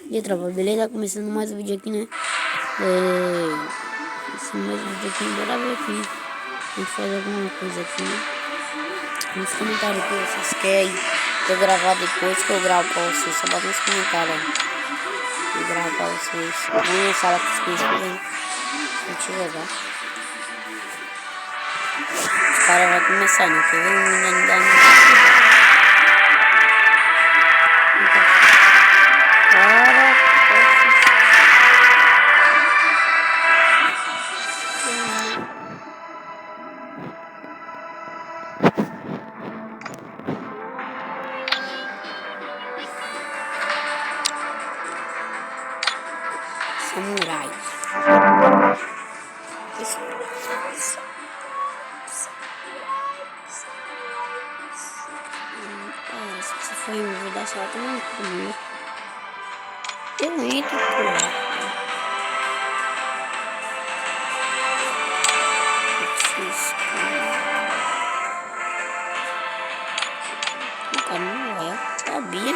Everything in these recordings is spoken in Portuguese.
E aí, tropa, beleza? Começando mais um vídeo aqui, né? Esse mais um vídeo aqui, bora ver aqui. A gente faz alguma coisa aqui, né? Nos comentários que vocês querem eu gravar depois que eu gravo pra vocês. Só bota nos comentários aí. Eu gravo pra vocês. Vamos sala que vocês quiserem. Deixa eu jogar. Os caras vão começar, né? Quer ver? Não dá samurai. Se você for em vida só, também comigo. Eu entro, pô. O cara não é, sabia.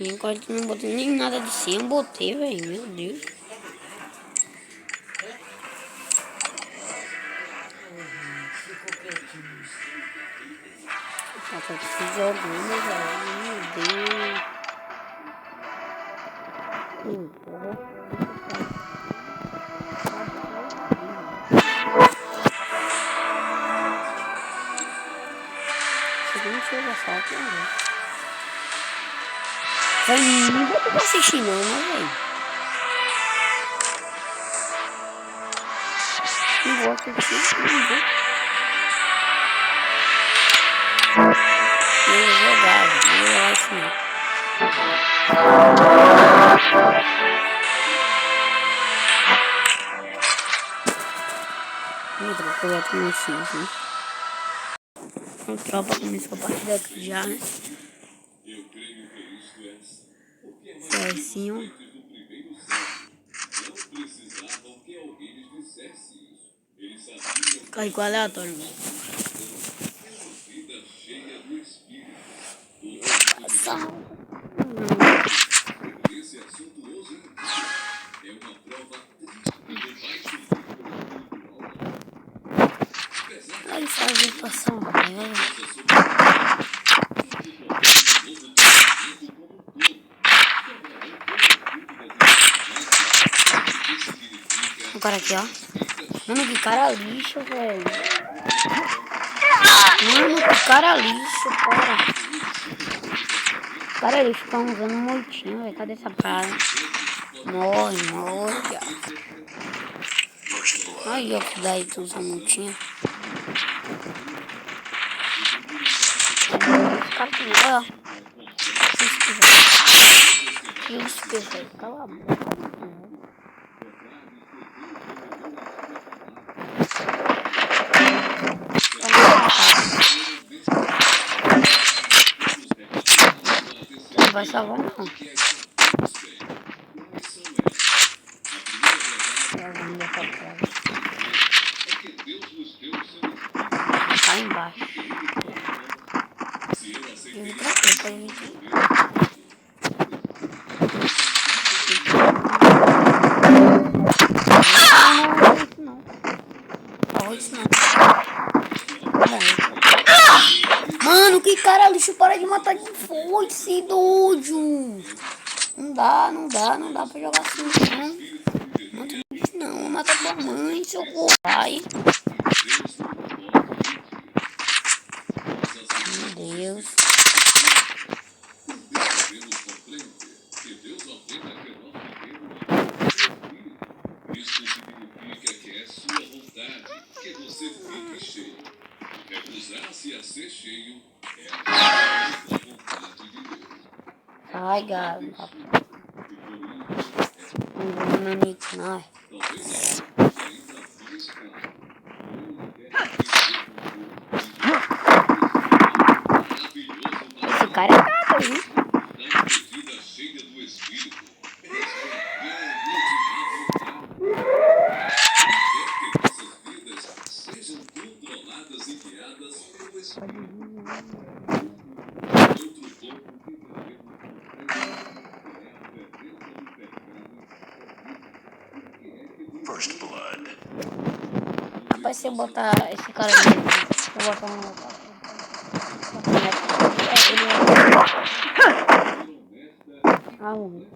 E agora que não botei nem nada de cima, botei, velho. Meu Deus. Tá se jogando, velho. Meu Deus. Você não chega só aqui, né? Vai, não vou pra assistir não, né, velho? Não vou assistir, não vou. Eu vou jogar isso não. Outra coisa que não fiz, né? A tropa começou a partida aqui já, né? Foi assim, ó. Caiu aleatório, velho. Aí faz passar raiva. O cara aqui, ó. Mano, que cara lixo, velho. Mano, que cara lixo, cara. Cara lixo, tá usando um moitinho, velho. Cadê essa parada? Morre, já. Aí, ó, que daí tu usa moitinho. Esse cara tem, ó. Isso, velho. Cala a boca. Não vai salvar não. Tá embaixo. Eu pra quê? Pra gente. Mano, que cara lixo, para de matar de foice, doido. Não dá pra jogar assim, não. Mata lixo não, mata tua mãe, seu pai. Meu Deus. Isso significa que é sua vontade que você fique cheio. Recusar-se a ser cheio é a vontade de Deus. Ai, gato. Não vou no nick, não. Esse cara é gato, viu? Sejam controladas e guiadas pelo Espírito. First blood. Rapaz, se eu botar esse cara aqui, eu vou botar um... Ah, morri.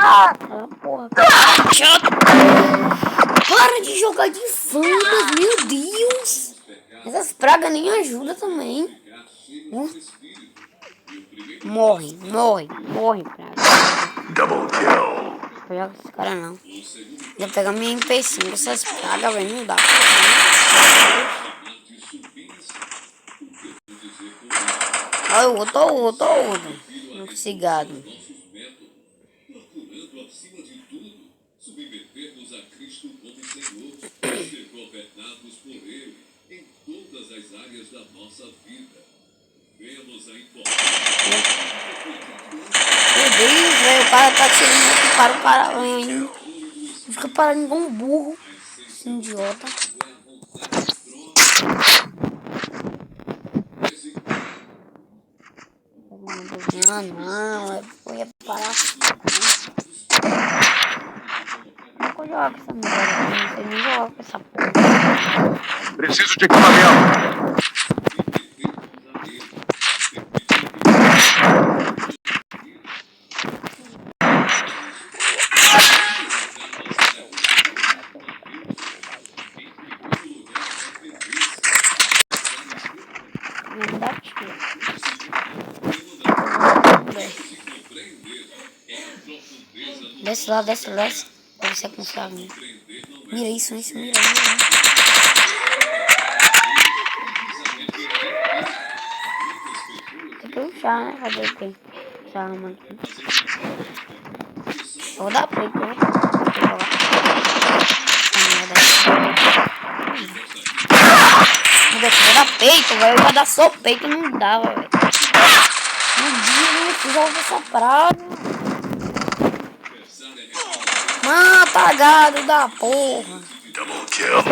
Ah, porra, cara. Chato. Para de jogar de famas, meu Deus. Essas pragas nem ajudam também. Morre, morre, morre, praga. Double kill. Não joga com esse cara não. Já pegar minha MP5, essas pragas, velho, não dá. Ah, outro. Investigado. Procurando, acima de tudo, submetermos a Cristo como Senhor e ser governados por Ele em todas as áreas da nossa vida. Vemos a importância. Meu Deus, velho, o cara tá tirando para o cara, velho. Fica parado igual um burro. Esse idiota. Não, eu ia parar. Não joga essa merda, não sei nem jogar com essa porra. Preciso de equipamento. Não dá tiro. Desce lá. Pra você confiar em mim. Mira isso, mira. Tem que puxar, né? Fazer o quê? Essa arma aqui. Eu vou dar play, eu vou dar peito, velho. Vai dar só peito, não dá, velho. Meu Deus, joga essa praga. Mata, gado da porra. Double kill.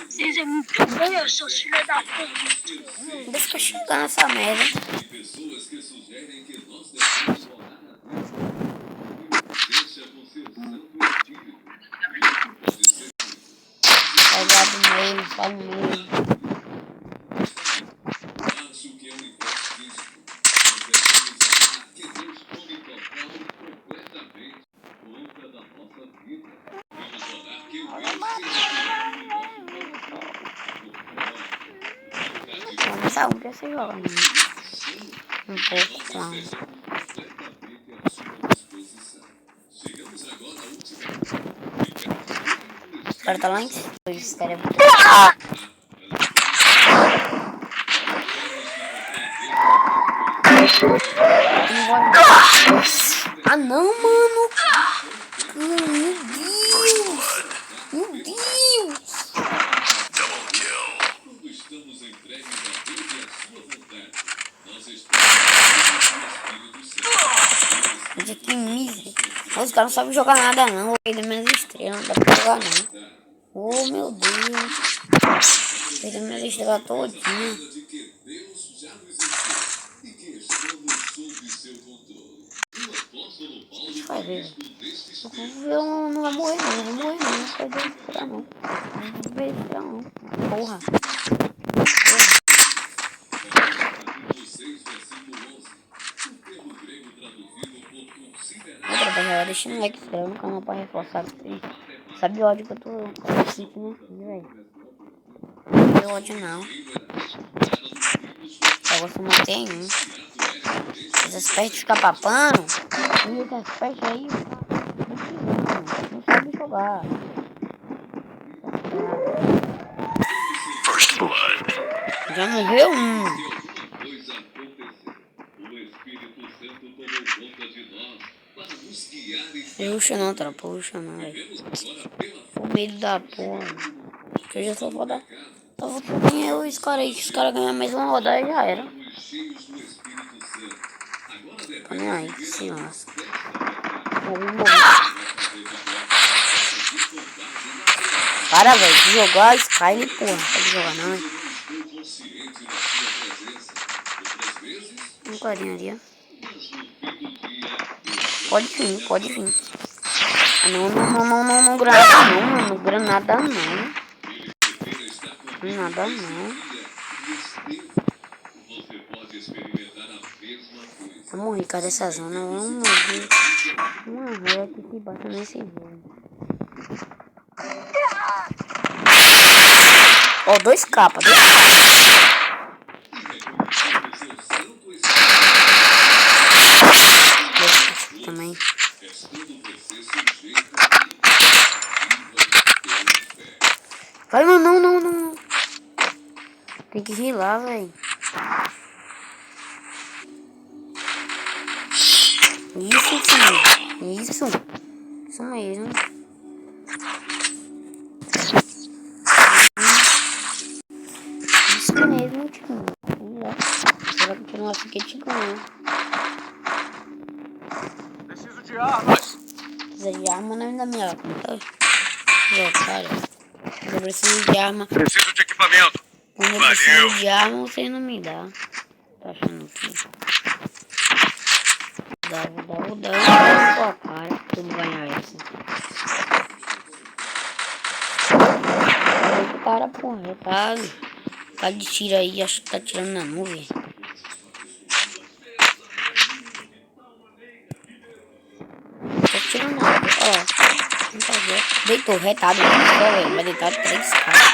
Vocês é muito bom, eu sou filho da puta. Deixa eu chegar nessa merda. Pessoas que sugerem que nós devemos orar a Deus. Deixa com seu santo espírito. Pode ser Só no meio. acho que é um impossível. Nós devemos orar que Deus tome total e completamente conta da nossa vida. Vamos orar que o Deus seja Essa um que você joga, né? Um pouco, claro. completamente à sua disposição. Chegamos agora à última. O cara tá lá em cima. Esse cara é muito... Ah, não, mano. Meu Deus. Meu Deus. Double kill. Quando estamos entregues a Deus e a sua vontade, nós estamos no Espírito Santo. Gente, que miséria. Os caras não sabem jogar nada, não. Vou perder minhas estrelas. Não dá pra jogar, não. Oh, meu Deus. Perder minhas estrelas todinha. De que Deus já nos ensinou e que estamos sob seu controle. O apóstolo Paulo Vai ver. Cristo deste Eu não vai morrer, não. Não vou morrer, não. Não vai perder estrela, não. Não vou perder estrela, não. Porra. capítulo 6, versículo 11. O termo grego traduzido por considerar Outra vez, deixa no like, inscreve no canal pra reforçar. Sabe o ódio que eu tô sentindo aqui, velho? Não tem ódio, não. Só você mantém um. Essas pestes de ficar papando. E essas pestes aí, não sabe jogar. First blood. Já morreu um. coisa acontecer. O Espírito Santo tomou conta de nós para nos guiar e Puxa não, tropa, puxa não, velho. vemos agora pela O medo da porra. Que eu já só vou dar. Só vou ganhar os caras aí, que os caras ganham mais uma rodada e já era. fomos cheios do Espírito Santo. Agora Tá nem aí, se lasca. devemos Para, velho, de jogar Skyrim, porra. Não pode jogar não, hein. estar consciente da sua carinha ali, ó. Pode vir, pode vir. Ah, não, granada não, mano. Granada não. Nada não. Você pode experimentar a mesma coisa. Eu morri, cara, essa zona. Vamos morrer. Uma ré que se bate nesse voo. Ó, 2 capas, 2 capas. Também. Vai, mano, não. Tem que rilar, velho. Isso, filho. Isso mesmo. Isso mesmo, tio. Vai continuar aqui, tio. Preciso de armas. Precisa de arma, não é da minha conta. Cara, eu preciso de arma. Preciso de equipamento. Quando eu preciso de arma, você não me dá. Tá achando que... Vou dar. Ó, cara, tu não ganhar essa. O cara, porra, tá de tiro aí, acho que tá tirando na nuvem. Tá tirando na nuvem, ó. Não tá vendo. Deitou, retado, velho. Vai deitar 3 caras.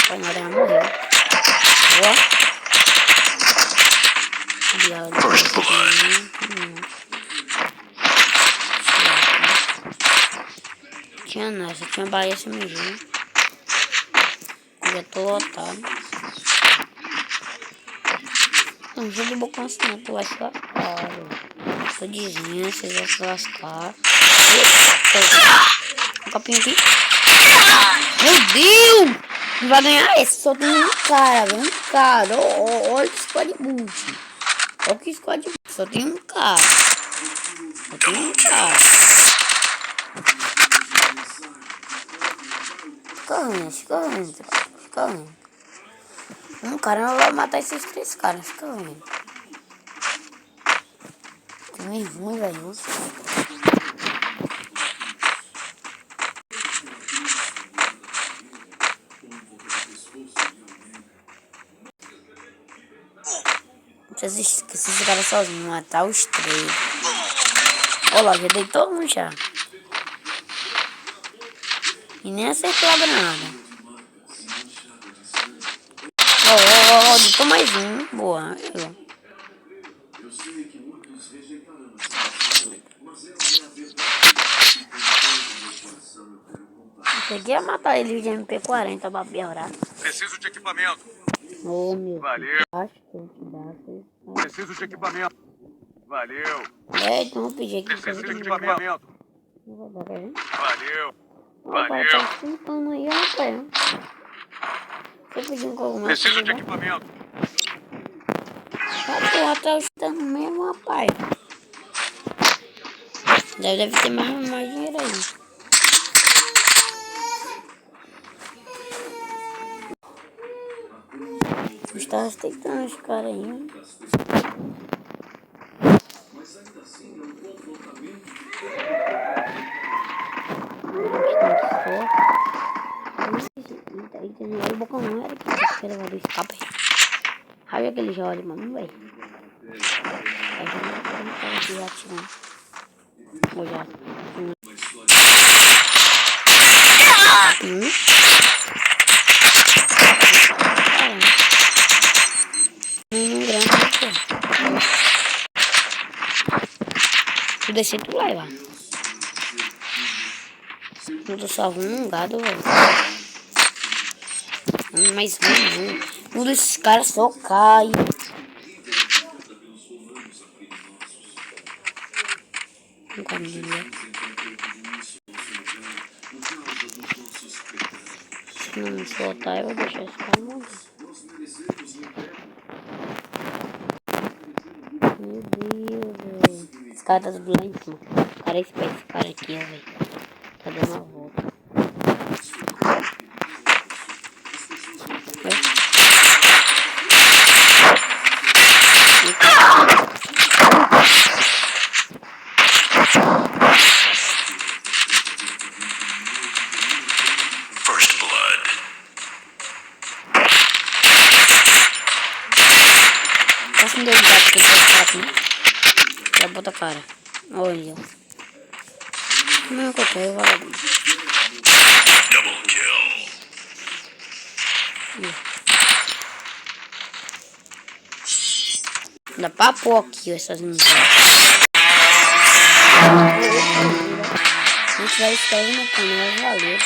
Vai, nada, vai morrer. Ó. First blood. Tinha nada, só tinha Bahia esse mesmo. Eu já tô lotado. Não, jogo de boca assim, não, tu vai se lascar. Tô dizendo, vocês vão se lascar. Um copinho aqui. Meu Deus! Não vai ganhar esse, só tem um cara, velho. Um cara. Olha o squad boot. Olha que squad boot. Só tem um cara. Fica vendo. Um cara não vai matar esses 3 caras. Fica vendo. Tem ruim, velho. Esses caras sozinhos, matar os 3. Olha lá, já deitou um já. E nem acertou a granada. Ó, deitou mais um. Boa. Cheguei a matar ele de MP40 pra piorar. Preciso de equipamento. Ô, meu. Valeu. Acho que eu te dá. Preciso de equipamento. Valeu. Então eu vou pedir aqui. Preciso de equipamento. Não vou dar pra ele. Valeu. Rapaz, tá esquentando aí, rapaz. Você pediu um cogumelo? Preciso de equipamento. A porra tá esquentando mesmo, rapaz. Deve ter mais dinheiro aí. Estava tentando os caras aí. Entendeu? O bocão não era que era do escape. Sabe aquele já olha, mano, velho? Aí já não tava aqui atirando. Ou já. Tu descer, tu leva. Eu tô salvando um gado, velho. Mas não. Um desses caras só cai. Não tá me vendo. Se não me soltar, eu vou deixar esse cara morrer. Meu Deus, velho. Esse cara tá lá em cima. O cara é esperto, esse cara aqui, ó, velho. Tá dando uma volta. Já bota a cara. Olha. Como é que eu tenho, vagabundo? Dá pra pôr aqui essas meninas. A gente vai escrever no canal, valeu.